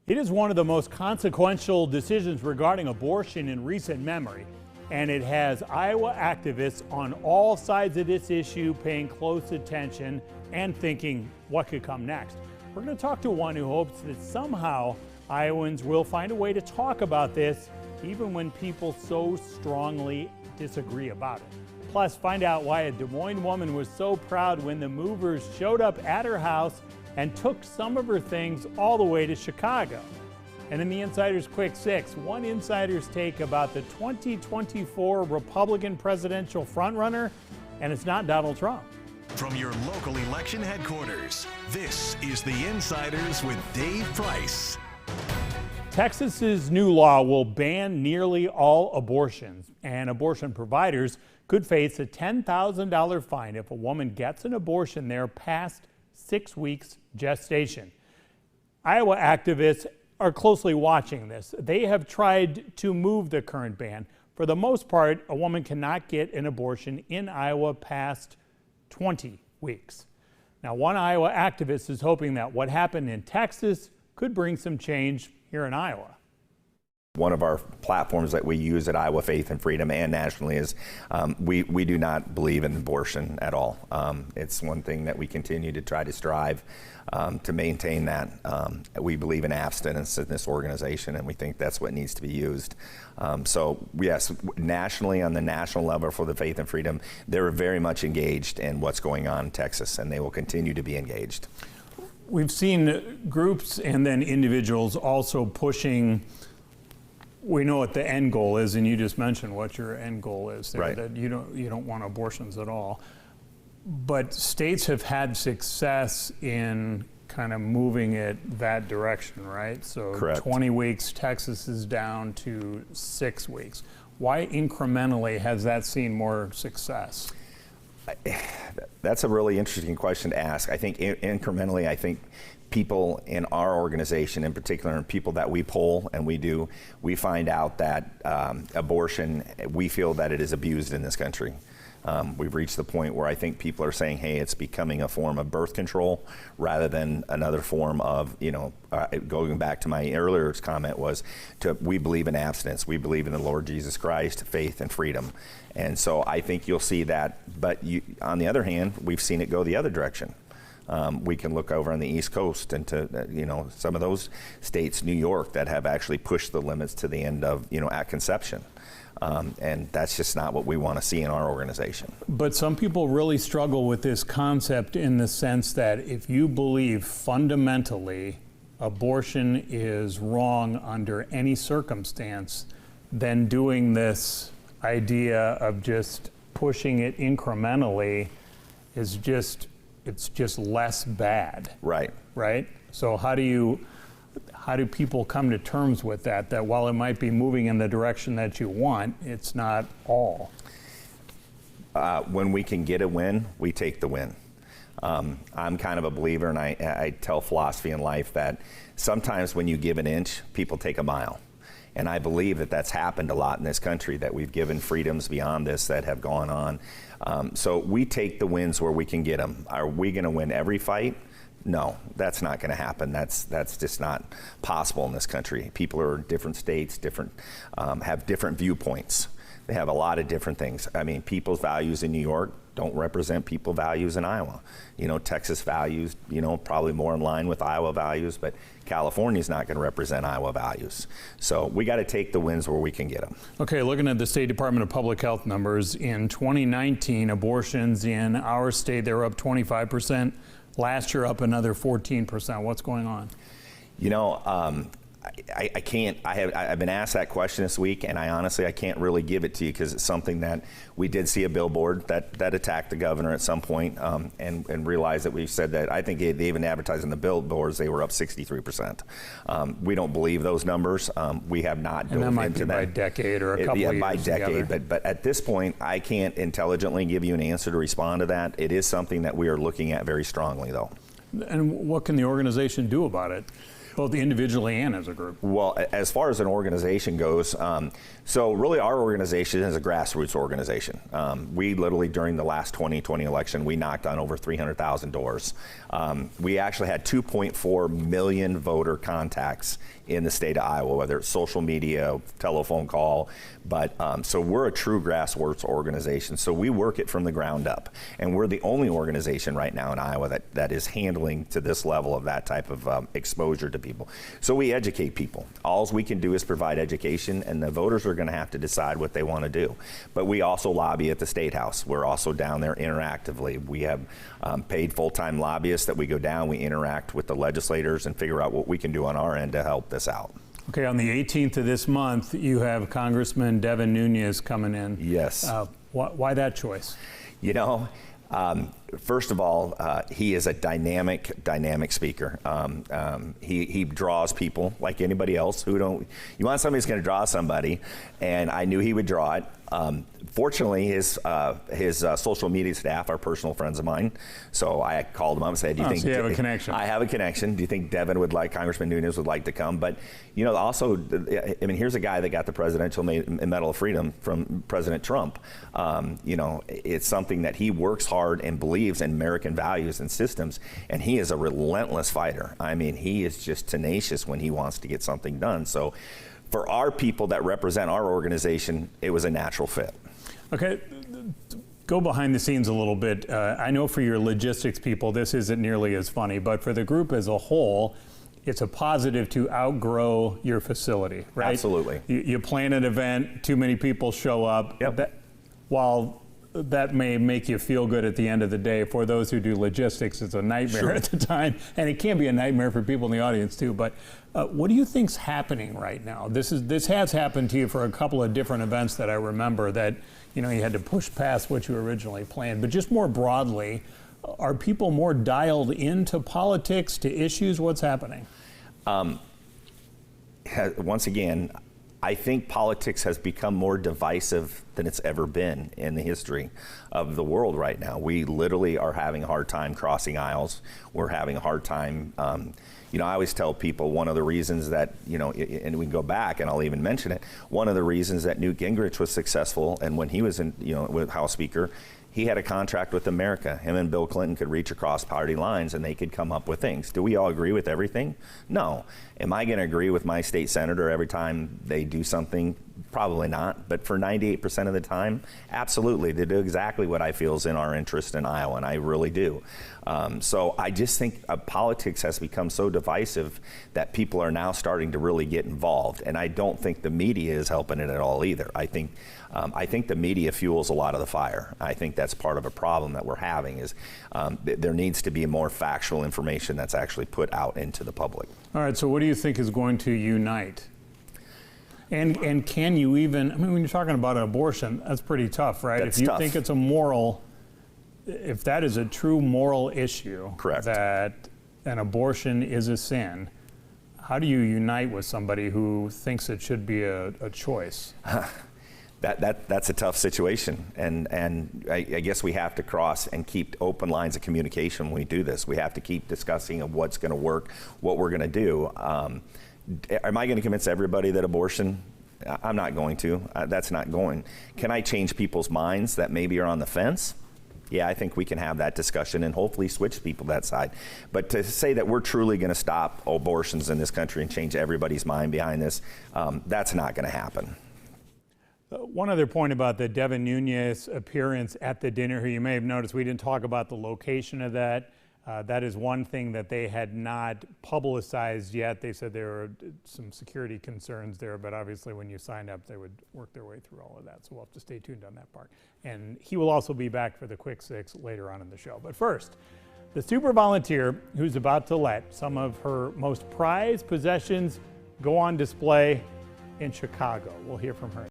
It is one of the most consequential decisions regarding abortion in recent memory, and it has Iowa activists on all sides of this issue paying close attention and thinking what could come next. We're going to talk to one who hopes that somehow Iowans will find a way to talk about this, even when people so strongly disagree about it. Plus, find out why a Des Moines woman was so proud when the movers showed up at her house and took some of her things all the way to Chicago. And in the Insider's Quick Six, one insider's take about the 2024 Republican presidential frontrunner, and it's not Donald Trump. From your local election headquarters, this is the Insiders with Dave Price. Texas's new law will ban nearly all abortions, and abortion providers could face a $10,000 fine if a woman gets an abortion there past 6 weeks gestation. Iowa activists are closely watching this. They have tried to move the current ban. For the most part, a woman cannot get an abortion in Iowa past 20 weeks. Now, one Iowa activist is hoping that what happened in Texas could bring some change here in Iowa. One of our platforms that we use at Iowa Faith and Freedom and nationally is we do not believe in abortion at all. It's one thing that we continue to try to strive to maintain that. We believe in abstinence in this organization, and we think that's what needs to be used. So yes, nationally, on the national level for the Faith and Freedom, they're very much engaged in what's going on in Texas, and they will continue to be engaged. We've seen groups and then individuals also pushing. We know what the end goal is, and you just mentioned what your end goal is there, right. That you don't want abortions at all. But states have had success in kind of moving it that direction, right? So correct. 20 weeks, Texas is down to 6 weeks. Why incrementally has that seen more success? That's a really interesting question to ask. I think incrementally, I think people in our organization in particular, and people that we poll and we find out that abortion, we feel that it is abused in this country. We've reached the point where I think people are saying, hey, it's becoming a form of birth control rather than another form of, going back to my earlier comment we believe in abstinence. We believe in the Lord Jesus Christ, faith and freedom. And so I think you'll see that. But on the other hand, we've seen it go the other direction. We can look over on the East Coast and to, some of those states, New York, that have actually pushed the limits to the end of, at conception. And that's just not what we want to see in our organization. But some people really struggle with this concept in the sense that if you believe fundamentally abortion is wrong under any circumstance, then doing this idea of just pushing it incrementally is it's just less bad. Right. Right? So how do people come to terms with that while it might be moving in the direction that you want, it's not all? When we can get a win, we take the win. I'm kind of a believer, and I tell philosophy in life that sometimes when you give an inch, people take a mile. And I believe that that's happened a lot in this country, that we've given freedoms beyond this that have gone on. So we take the wins where we can get them. Are we going to win every fight? No, that's not going to happen. That's just not possible in this country. People are in different states, have different viewpoints. They have a lot of different things. I mean, people's values in New York don't represent people's values in Iowa. Texas values, probably more in line with Iowa values, but California's not going to represent Iowa values. So we got to take the wins where we can get them. Okay, looking at the State Department of Public Health numbers, in 2019, abortions in our state, they were up 25%. Last year, up another 14%. What's going on? I can't. I've been asked that question this week, and I can't really give it to you because it's something that we did see a billboard that attacked the governor at some point, and realized that we said that. I think they even advertised in the billboards they were up 63%. We don't believe those numbers. We have not dove into that. And that might be by decade or a couple of years by decade. Together. But at this point, I can't intelligently give you an answer to respond to that. It is something that we are looking at very strongly, though. And what can the organization do about it? both individually and as a group? Well, as far as an organization goes, so really our organization is a grassroots organization. We literally, during the last 2020 election, we knocked on over 300,000 doors. We actually had 2.4 million voter contacts in the state of Iowa, whether it's social media, telephone call, but so we're a true grassroots organization. So we work it from the ground up, and we're the only organization right now in Iowa that is handling to this level of that type of exposure to people. So we educate people. All we can do is provide education, and the voters are going to have to decide what they want to do. But we also lobby at the State House. We're also down there interactively. We have paid full-time lobbyists that we go down, we interact with the legislators and figure out what we can do on our end to help this out. Okay, on the 18th of this month, you have Congressman Devin Nunes coming in. Yes. Why that choice? You know, first of all, he is a dynamic speaker. He draws people like anybody else who don't. You want somebody who's going to draw somebody, and I knew he would draw it. Fortunately, his social media staff are personal friends of mine, so I called him up and said, "Do you think so you have a connection?" I have a connection. Do you think Devin would like, Congressman Nunes would like to come? But you know, also, I mean, here's a guy that got the Presidential Medal of Freedom from President Trump. You know, it's something that he works hard and believes in American values and systems, and he is a relentless fighter. I mean, he is just tenacious when he wants to get something done. So for our people that represent our organization, it was a natural fit. Okay, go behind the scenes a little bit. I know for your logistics people, this isn't nearly as funny, but for the group as a whole, it's a positive to outgrow your facility, right? Absolutely. You plan an event, too many people show up. Yep. While that may make you feel good at the end of the day, for those who do logistics, it's a nightmare Sure. at the time, and it can be a nightmare for people in the audience too. But what do you think's happening right now? This has happened to you for a couple of different events that I remember that you had to push past what you originally planned. But just more broadly, are people more dialed into politics, to issues? What's happening? Once again, I think politics has become more divisive than it's ever been in the history of the world right now. We literally are having a hard time crossing aisles. We're having a hard time, I always tell people one of the reasons that, and we can go back and I'll even mention it, one of the reasons that Newt Gingrich was successful, and when he was with House Speaker, he had a contract with America. Him and Bill Clinton could reach across party lines and they could come up with things. Do we all agree with everything? No. Am I going to agree with my state senator every time they do something? Probably not. But for 98% of the time, absolutely. They do exactly what I feel is in our interest in Iowa, and I really do. So I just think politics has become so divisive that people are now starting to really get involved. And I don't think the media is helping it at all either. I think the media fuels a lot of the fire. I think that's part of a problem that we're having is there needs to be more factual information that's actually put out into the public. All right, so what do you think is going to unite? And can you even, when you're talking about an abortion, that's pretty tough, right? That's if you tough. think it's if that is a true moral issue, correct, that an abortion is a sin, how do you unite with somebody who thinks it should be a choice? That's a tough situation, and I guess we have to cross and keep open lines of communication when we do this. We have to keep discussing of what's going to work, what we're going to do. Am I going to convince everybody that abortion? I'm not going to. That's not going. Can I change people's minds that maybe are on the fence? Yeah, I think we can have that discussion and hopefully switch people to that side. But to say that we're truly going to stop abortions in this country and change everybody's mind behind this, that's not going to happen. One other point about the Devin Nunes appearance at the dinner here, you may have noticed we didn't talk about the location of that. That is one thing that they had not publicized yet. They said there were some security concerns there, but obviously when you signed up, they would work their way through all of that. So we'll have to stay tuned on that part. And he will also be back for the Quick Six later on in the show. But first, the super volunteer who's about to let some of her most prized possessions go on display in Chicago. We'll hear from her.